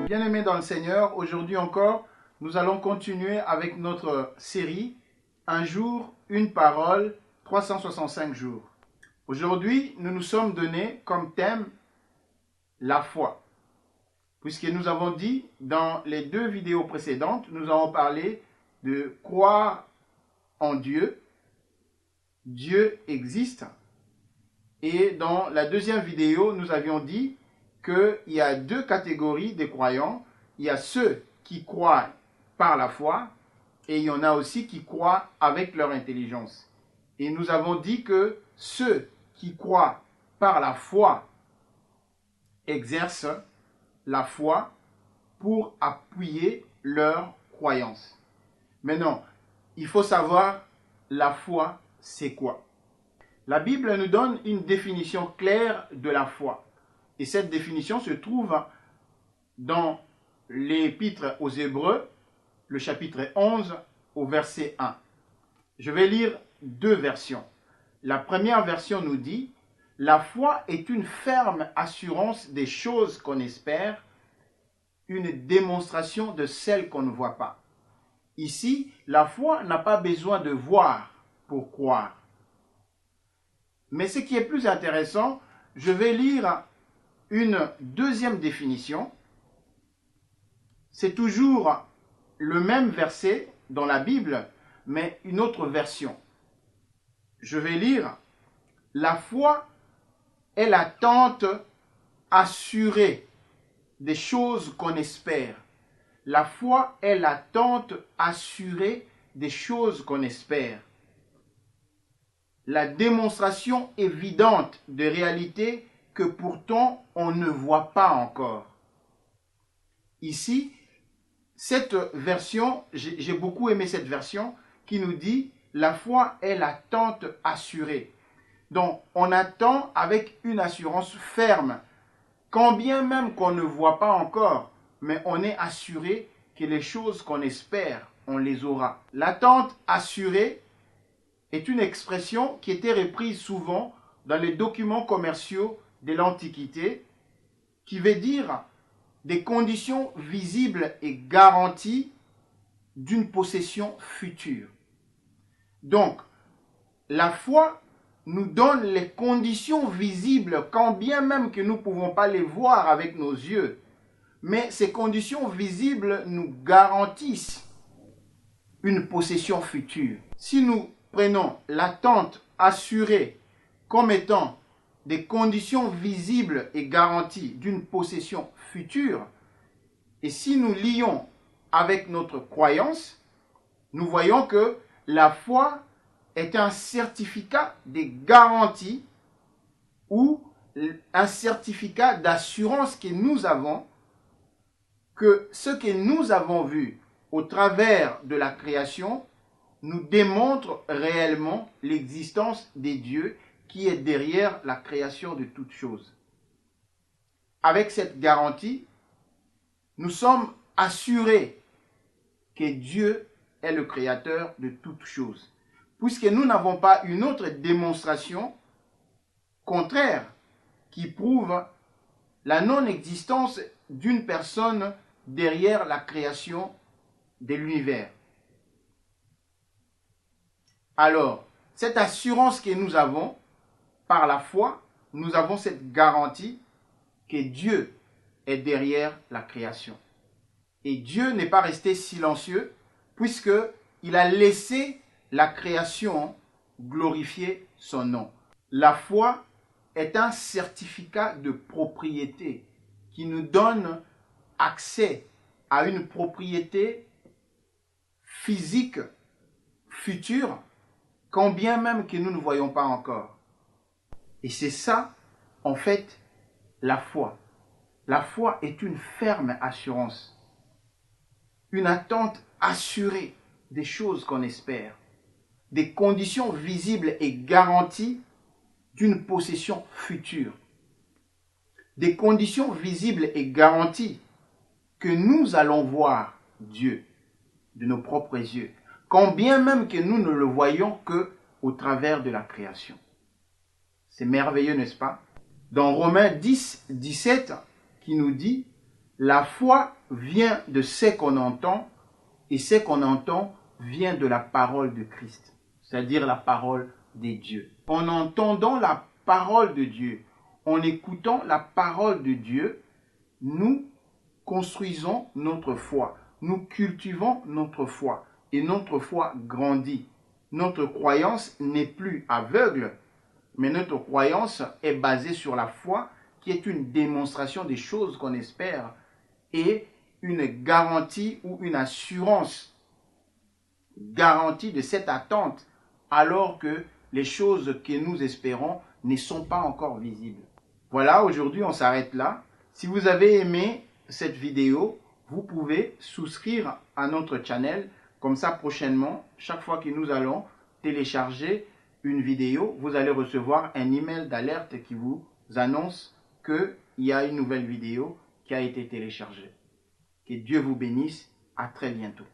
Bien-aimés dans le Seigneur, aujourd'hui encore, nous allons continuer avec notre série Un jour, une parole, 365 jours. Aujourd'hui, nous nous sommes donnés comme thème la foi. Puisque nous avons dit dans les deux vidéos précédentes, nous avons parlé de croire en Dieu. Dieu existe. Et dans la deuxième vidéo, nous avions dit qu'il y a deux catégories de croyants. Il y a ceux qui croient par la foi et il y en a aussi qui croient avec leur intelligence. Et nous avons dit que ceux qui croient par la foi exercent la foi pour appuyer leur croyance. Maintenant, il faut savoir la foi, c'est quoi? La Bible nous donne une définition claire de la foi. Et cette définition se trouve dans l'épître aux Hébreux, le chapitre 11, au verset 1. Je vais lire deux versions. La première version nous dit « La foi est une ferme assurance des choses qu'on espère, une démonstration de celles qu'on ne voit pas. » Ici, la foi n'a pas besoin de voir pour croire. Mais ce qui est plus intéressant, je vais lire une deuxième définition. C'est toujours le même verset dans la Bible, mais une autre version. Je vais lire « La foi est l'attente assurée des choses qu'on espère. » La foi est l'attente assurée des choses qu'on espère. La démonstration évidente de réalités que pourtant on ne voit pas encore. Ici, cette version, j'ai beaucoup aimé cette version qui nous dit « La foi est l'attente assurée ». Donc, on attend avec une assurance ferme, quand bien même qu'on ne voit pas encore, mais on est assuré que les choses qu'on espère, on les aura. L'attente assurée est une expression qui était reprise souvent dans les documents commerciaux de l'Antiquité, qui veut dire des conditions visibles et garanties d'une possession future. Donc, la foi nous donne les conditions visibles, quand bien même que nous ne pouvons pas les voir avec nos yeux, mais ces conditions visibles nous garantissent une possession future. Si nous prenons l'attente assurée comme étant des conditions visibles et garanties d'une possession future, et si nous lions avec notre croyance, nous voyons que la foi est un certificat de garantie ou un certificat d'assurance que nous avons que ce que nous avons vu au travers de la création nous démontre réellement l'existence des dieux qui est derrière la création de toutes choses. Avec cette garantie, nous sommes assurés que Dieu est le créateur de toutes choses, puisque nous n'avons pas une autre démonstration contraire qui prouve la non-existence d'une personne derrière la création de l'univers. Alors, cette assurance que nous avons, par la foi, nous avons cette garantie que Dieu est derrière la création. Et Dieu n'est pas resté silencieux, puisqu'il a laissé la création glorifier son nom. La foi est un certificat de propriété qui nous donne accès à une propriété physique future, quand bien même que nous ne voyons pas encore. Et c'est ça, en fait, la foi. La foi est une ferme assurance, une attente assurée des choses qu'on espère, des conditions visibles et garanties d'une possession future, des conditions visibles et garanties que nous allons voir Dieu de nos propres yeux, quand bien même que nous ne le voyons que au travers de la création. C'est merveilleux, n'est-ce pas? Dans Romains 10, 17, qui nous dit « La foi vient de ce qu'on entend, et ce qu'on entend vient de la parole de Christ, c'est-à-dire la parole des dieux. En entendant la parole de Dieu, en écoutant la parole de Dieu, nous construisons notre foi, nous cultivons notre foi, et notre foi grandit. Notre croyance n'est plus aveugle, mais notre croyance est basée sur la foi, qui est une démonstration des choses qu'on espère et une garantie ou une assurance garantie de cette attente, alors que les choses que nous espérons ne sont pas encore visibles. Voilà, aujourd'hui on s'arrête là. Si vous avez aimé cette vidéo, vous pouvez souscrire à notre channel. Comme ça, prochainement, chaque fois que nous allons télécharger une vidéo, vous allez recevoir un email d'alerte qui vous annonce qu'il y a une nouvelle vidéo qui a été téléchargée. Que Dieu vous bénisse. À très bientôt.